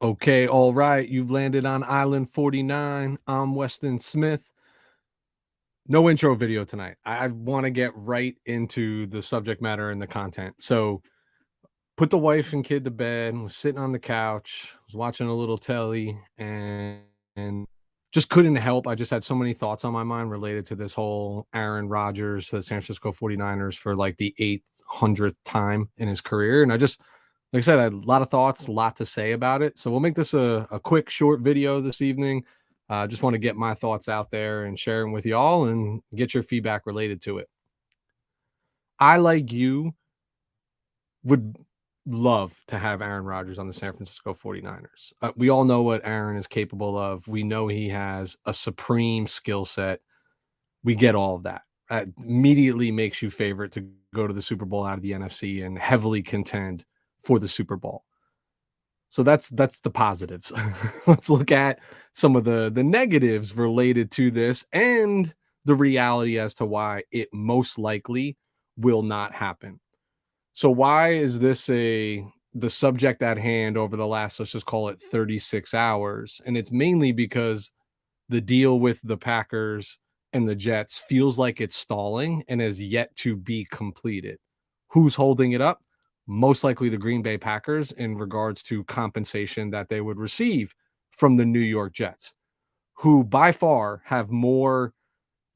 Okay, all right. You've landed on Island 49. I'm Weston Smith. No intro video tonight. I want to get right into the subject matter and the content. So, put the wife and kid to bed, was sitting on the couch, was watching a little telly, and just couldn't help. I just had so many thoughts on my mind related to this whole Aaron Rodgers, the San Francisco 49ers for like the 800th time in his career. And I just, like I said, I had a lot of thoughts, a lot to say about it. So we'll make this a quick, short video this evening. Just want to get my thoughts out there and share them with y'all and get your feedback related to it. I, like you, would love to have Aaron Rodgers on the San Francisco 49ers. We all know what Aaron is capable of. We know he has a supreme skill set. We get all of that. Immediately makes you favorite to go to the Super Bowl out of the NFC and heavily contend for the Super Bowl. So that's the positives. Let's look at some of the negatives related to this and the reality as to why it most likely will not happen. So why is this the subject at hand over the last, let's just call it 36 hours? And it's mainly because the deal with the Packers and the Jets feels like it's stalling and has yet to be completed. Who's holding it up? Most likely the Green Bay Packers in regards to compensation that they would receive from the New York Jets, who by far have more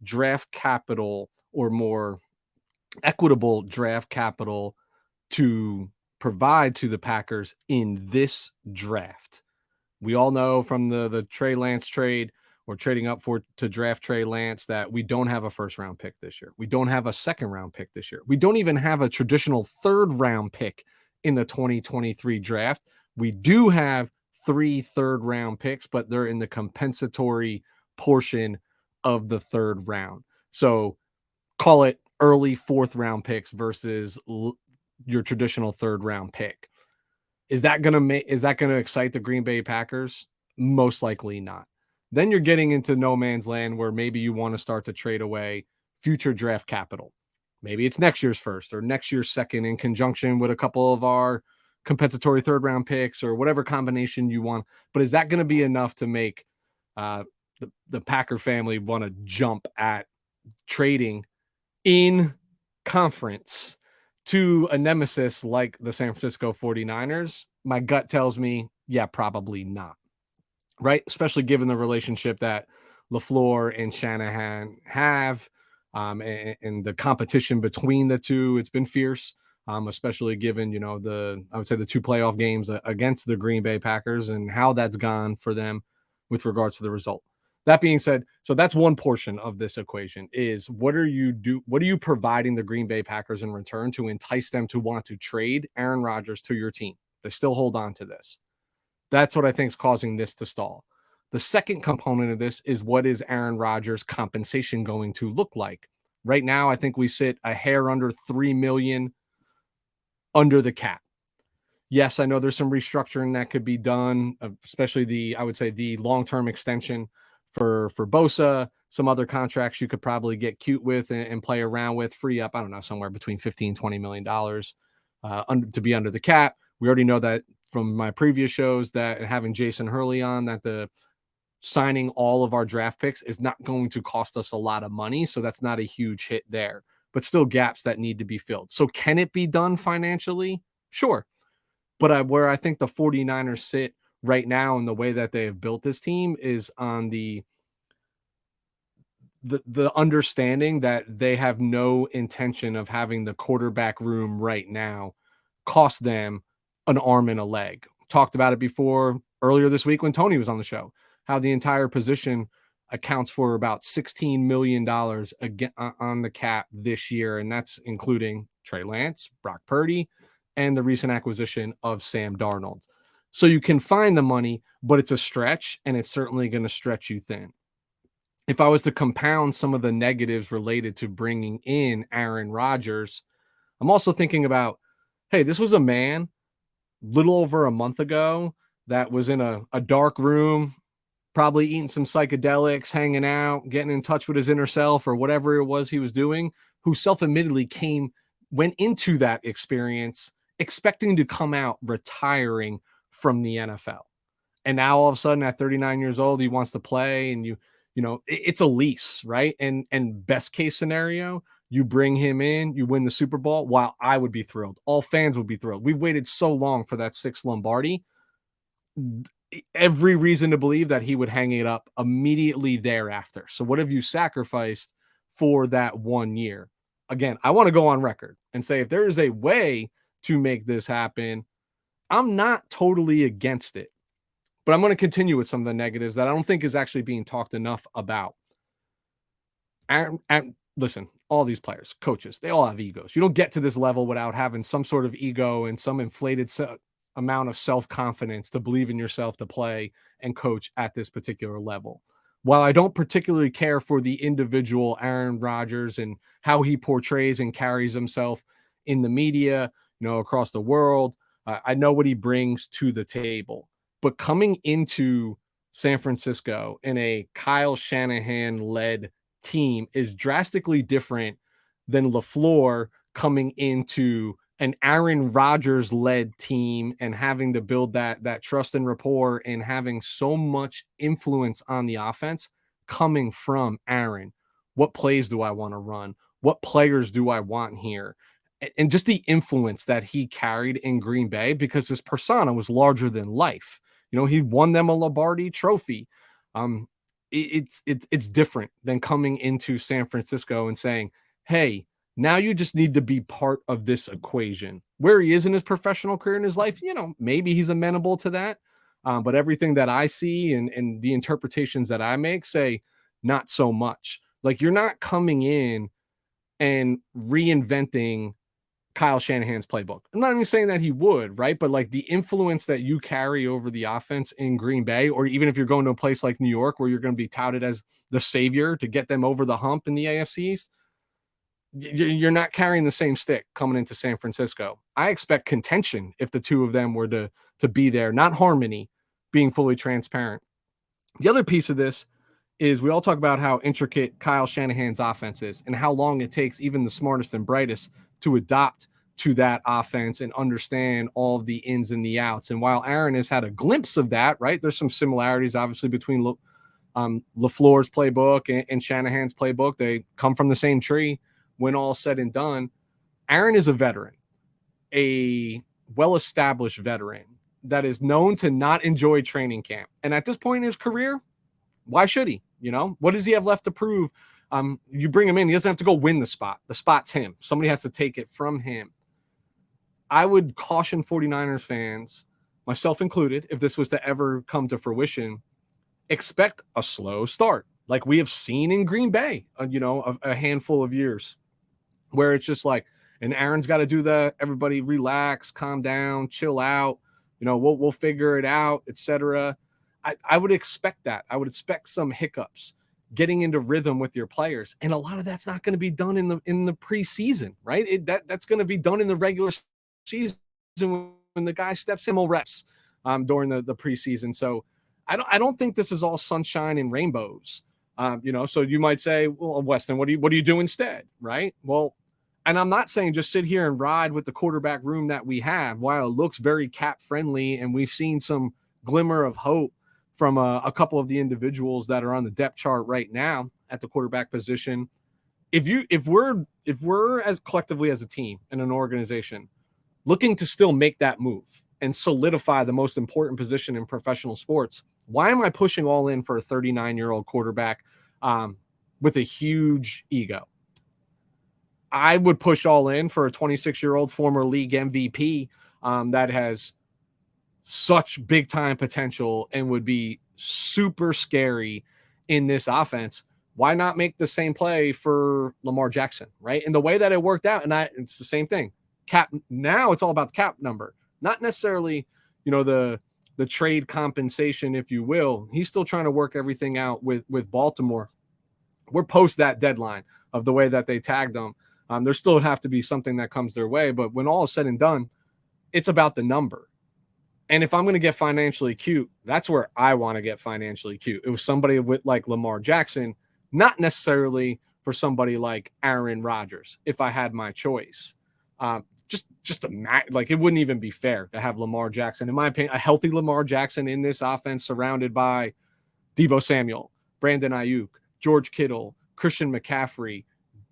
draft capital or more equitable draft capital to provide to the Packers in this draft. We all know from the Trey Lance trade or trading up for to draft Trey Lance that we don't have a first round pick this year. We don't have a second round pick this year. We don't even have a traditional third round pick in the 2023 draft. We do have 3 third round picks, but they're in the compensatory portion of the third round. So call it early fourth round picks versus your traditional third round pick. Is that going to excite the Green Bay Packers? Most likely not. Then you're getting into no man's land where maybe you want to start to trade away future draft capital. Maybe it's next year's first or next year's second in conjunction with a couple of our compensatory third round picks or whatever combination you want. But is that going to be enough to make the Packer family want to jump at trading in conference to a nemesis like the San Francisco 49ers? My gut tells me, yeah, probably not. Right? Especially given the relationship that LaFleur and Shanahan have, and the competition between the two. It's been fierce, especially given, I would say the 2 playoff games against the Green Bay Packers and how that's gone for them with regards to the result. That being said, so that's one portion of this equation is what are you providing the Green Bay Packers in return to entice them to want to trade Aaron Rodgers to your team? They still hold on to this. That's what I think is causing this to stall. The second component of this is what is Aaron Rodgers' compensation going to look like? Right now, I think we sit a hair under $3 million under the cap. Yes, I know there's some restructuring that could be done, especially I would say the long-term extension for Bosa, some other contracts you could probably get cute with and play around with, free up, I don't know, somewhere between $15-20 million to be under the cap. We already know that from my previous shows that having Jason Hurley on, that the signing all of our draft picks is not going to cost us a lot of money. So that's not a huge hit there, but still gaps that need to be filled. So can it be done financially? Sure. But where I think the 49ers sit right now and the way that they have built this team is on the understanding that they have no intention of having the quarterback room right now cost them an arm and a leg. Talked about it before earlier this week when Tony was on the show, how the entire position accounts for about $16 million again on the cap this year. And that's including Trey Lance, Brock Purdy, and the recent acquisition of Sam Darnold. So you can find the money, but it's a stretch, and it's certainly going to stretch you thin. If I was to compound some of the negatives related to bringing in Aaron Rodgers, I'm also thinking about, hey, this was a man little over a month ago that was in a dark room, probably eating some psychedelics, hanging out, getting in touch with his inner self or whatever it was he was doing, who self-admittedly went into that experience expecting to come out retiring from the NFL. And now all of a sudden at 39 years old, he wants to play, and it's a lease, right? And best case scenario, you bring him in, you win the Super Bowl. While I would be thrilled, all fans would be thrilled. We've waited so long for that sixth Lombardi. Every reason to believe that he would hang it up immediately thereafter. So what have you sacrificed for that 1 year? Again, I want to go on record and say if there is a way to make this happen, I'm not totally against it. But I'm going to continue with some of the negatives that I don't think is actually being talked enough about. Listen, all these players, coaches, they all have egos. You don't get to this level without having some sort of ego and some inflated amount of self-confidence to believe in yourself to play and coach at this particular level. While I don't particularly care for the individual Aaron Rodgers and how he portrays and carries himself in the media, across the world, I know what he brings to the table. But coming into San Francisco in a Kyle Shanahan-led team is drastically different than LaFleur coming into an Aaron Rodgers-led team and having to build that trust and rapport and having so much influence on the offense coming from Aaron. What plays do I want to run? What players do I want here? And just the influence that he carried in Green Bay, because his persona was larger than life. He won them a Lombardi trophy. It's different than coming into San Francisco and saying, hey, now you just need to be part of this equation. Where he is in his professional career in his life, maybe he's amenable to that. But everything that I see and the interpretations that I make say not so much. Like, you're not coming in and reinventing Kyle Shanahan's playbook. I'm not even saying that he would, right? But like the influence that you carry over the offense in Green Bay, or even if you're going to a place like New York where you're going to be touted as the savior to get them over the hump in the AFC East, you're not carrying the same stick coming into San Francisco. I expect contention if the two of them were to be there, not harmony, being fully transparent. The other piece of this is we all talk about how intricate Kyle Shanahan's offense is and how long it takes even the smartest and brightest to adopt to that offense and understand all of the ins and the outs. And while Aaron has had a glimpse of that, right, there's some similarities obviously between LaFleur's playbook and Shanahan's playbook. They come from the same tree when all said and done. Aaron is a veteran, a well-established veteran that is known to not enjoy training camp. And at this point in his career, why should he? What does he have left to prove? You bring him in, he doesn't have to go win the spot. The spot's him. Somebody has to take it from him. I would caution 49ers fans, myself included, if this was to ever come to fruition, expect a slow start like we have seen in Green Bay, a handful of years where it's just like, and Aaron's got to do that. Everybody relax, calm down, chill out. We'll figure it out, etc. I would expect that. I would expect some hiccups, getting into rhythm with your players, and a lot of that's not going to be done in the preseason, right? That's going to be done in the regular season when the guy steps in, reps during the preseason. So I don't think this is all sunshine and rainbows. So you might say, well, Weston, what do you do instead, right? Well, and I'm not saying just sit here and ride with the quarterback room that we have. While it looks very cap friendly, and we've seen some glimmer of hope from a couple of the individuals that are on the depth chart right now at the quarterback position. If we're as collectively as a team and an organization looking to still make that move and solidify the most important position in professional sports, why am I pushing all in for a 39-year-old quarterback with a huge ego? I would push all in for a 26-year-old former league MVP that has such big time potential and would be super scary in this offense. Why not make the same play for Lamar Jackson, right? And the way that it worked out, and it's the same thing. Cap, now it's all about the cap number, not necessarily, the trade compensation, if you will. He's still trying to work everything out with Baltimore. We're post that deadline of the way that they tagged them. There still have to be something that comes their way, but when all is said and done, it's about the number. And if I'm going to get financially cute, that's where I want to get financially cute. It was somebody with like Lamar Jackson, not necessarily for somebody like Aaron Rodgers, if I had my choice. just like, it wouldn't even be fair to have Lamar Jackson, in my opinion, a healthy Lamar Jackson in this offense, surrounded by Debo Samuel, Brandon Ayuk, George Kittle, Christian McCaffrey.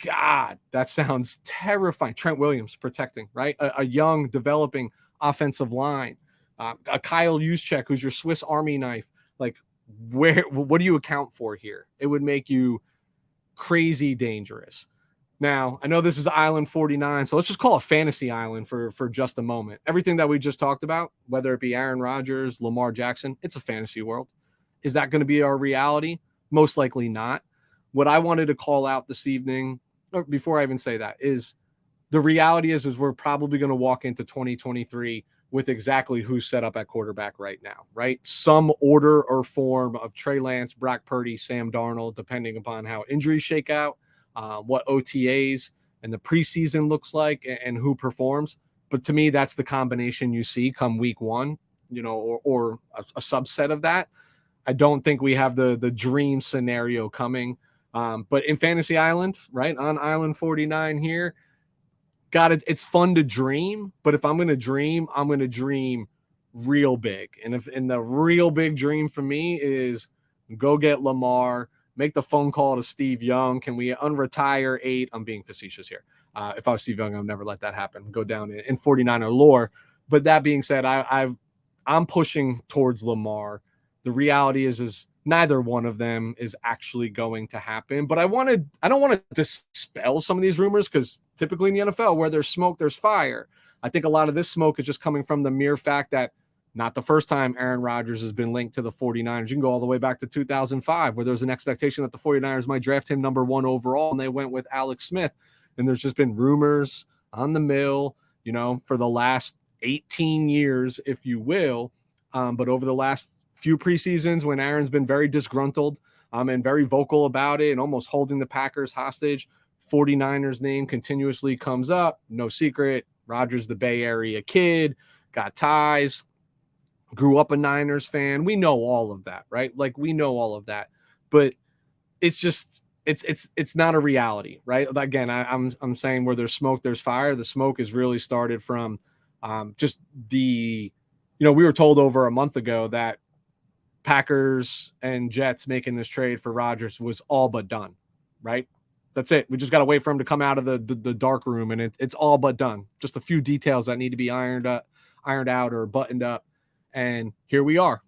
God, that sounds terrifying. Trent Williams protecting, right? A young, developing offensive line. A Kyle Juszczyk, who's your Swiss Army knife. Like, what do you account for here? It would make you crazy dangerous. Now, I know this is Island 49, so let's just call it Fantasy Island for just a moment. Everything that we just talked about, whether it be Aaron Rodgers, Lamar Jackson, it's a fantasy world. Is that going to be our reality? Most likely not. What I wanted to call out this evening, or before I even say that, is the reality is we're probably going to walk into 2023 with exactly who's set up at quarterback right now, right? Some order or form of Trey Lance, Brock Purdy, Sam Darnold, depending upon how injuries shake out, what OTAs and the preseason looks like, and who performs. But to me, that's the combination you see come week one, or a subset of that. I don't think we have the dream scenario coming. But in Fantasy Island, right, on Island 49 here, it's fun to dream, but if I'm going to dream, I'm going to dream real big. And the real big dream for me is go get Lamar, make the phone call to Steve Young. Can we unretire 8? I'm being facetious here. If I was Steve Young, I would never let that happen. Go down in 49er lore. But that being said, I'm pushing towards Lamar. The reality is neither one of them is actually going to happen. But I don't want to dispel some of these rumors, because typically in the NFL, where there's smoke, there's fire. I think a lot of this smoke is just coming from the mere fact that not the first time Aaron Rodgers has been linked to the 49ers. You can go all the way back to 2005, where there was an expectation that the 49ers might draft him number 1 overall, and they went with Alex Smith. And there's just been rumors on the mill, for the last 18 years, if you will. But over the last few preseasons, when Aaron's been very disgruntled and very vocal about it and almost holding the Packers hostage, 49ers name continuously comes up. No secret. Rodgers, the Bay Area kid, got ties, grew up a Niners fan. We know all of that, right? Like, we know all of that, but it's just, it's not a reality, right? Again, I'm saying where there's smoke, there's fire. The smoke is really started from just we were told over a month ago that Packers and Jets making this trade for Rodgers was all but done, right? That's it. We just got to wait for him to come out of the dark room, and it's all but done. Just a few details that need to be ironed out or buttoned up. And here we are.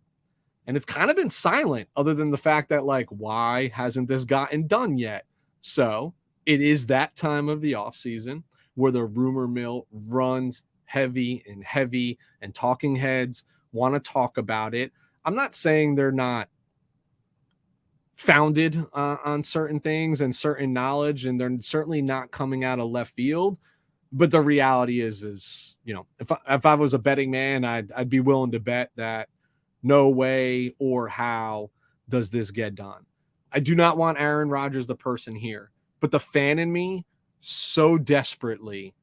And it's kind of been silent, other than the fact that, like, why hasn't this gotten done yet? So it is that time of the offseason where the rumor mill runs heavy, and talking heads want to talk about it. I'm not saying they're not founded on certain things and certain knowledge, and they're certainly not coming out of left field. But the reality is if I was a betting man, I'd be willing to bet that no way or how does this get done. I do not want Aaron Rodgers, the person, here, but the fan in me so desperately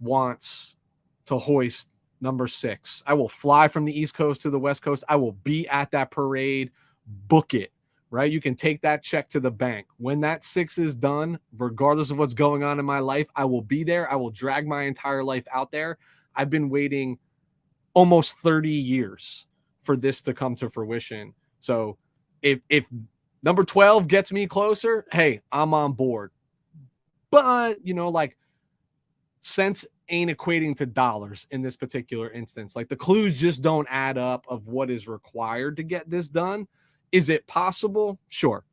wants to hoist number 6. I will fly from the East Coast to the West Coast. I will be at that parade. Book it, right? You can take that check to the bank. When that 6 is done, regardless of what's going on in my life, I will be there. I will drag my entire life out there. I've been waiting almost 30 years for this to come to fruition. So if number 12 gets me closer, hey, I'm on board. But, sense ain't equating to dollars in this particular instance. Like, the clues just don't add up of what is required to get this done. Is it possible? Sure.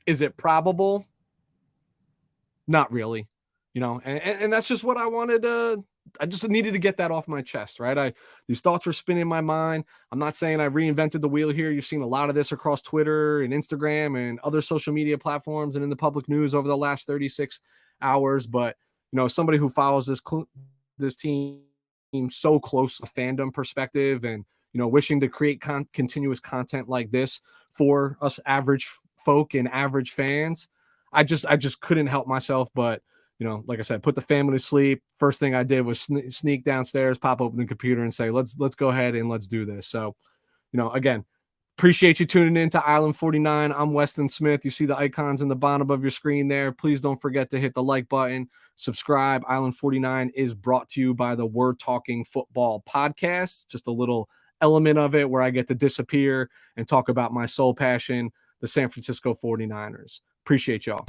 Is it probable? Not really. And that's just what I wanted to. I just needed to get that off my chest, right? These thoughts were spinning in my mind. I'm not saying I reinvented the wheel here. You've seen a lot of this across Twitter and Instagram and other social media platforms and in the public news over the last 36 hours. But, somebody who follows this team so close to fandom perspective and, wishing to create continuous content like this for us average folk and average fans, I just couldn't help myself but, like I said, put the family to sleep. First thing I did was sneak downstairs, pop open the computer and say, let's go ahead and let's do this. So, again, Appreciate you tuning in to Island 49. I'm Weston Smith. You see the icons in the bottom of your screen there. Please don't forget to hit the like button, subscribe. Island 49 is brought to you by the We're Talking Football podcast. Just a little element of it where I get to disappear and talk about my sole passion, the San Francisco 49ers. Appreciate y'all.